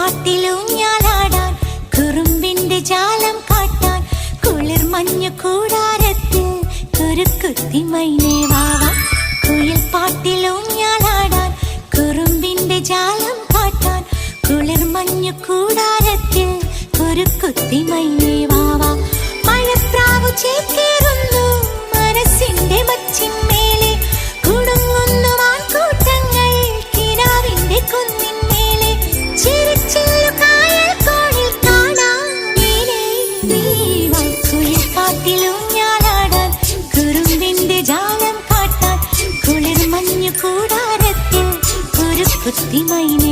പാട്ടിലൂഞ്ഞാലാടാൻ കുറുമ്പിന്റെ ജാലം കാട്ടാൻ കുളിർ മഞ്ഞു കൂടാരത്തിൽ കുരുക്കുത്തി മൈനേ വാവാ. കുയിൽ പാട്ടിലൂഞ്ഞാലാടാൻ കുറുമ്പിന്റെ ജാലം കാട്ടാൻ കുളിർ മഞ്ഞു കൂടാരത്തിൽ കുരുക്കുത്തി മൈനേ വാവാ. മഴപ്രാവു ചേക്കേറുന്നു മനസ്സിന്റെ മച്ചിന്മേലെ കുടുങ്ങുന്നു മാൻകൂട്ടങ്ങൾ കിനാവിന്റെ കുന്നിന്മേലെ ചിരിച്ചില്ലു കായൽ കോണിൽ കാണാം നീലേ നീവാ. കുയിൽ പാട്ടിലൂഞ്ഞാലാടാൻ കുറുമ്പിന്റെ ജാലം കാട്ടാൻ കുളിർ മഞ്ഞു കൂടാരത്തിൽ കുരുക്കുത്തി മൈനേ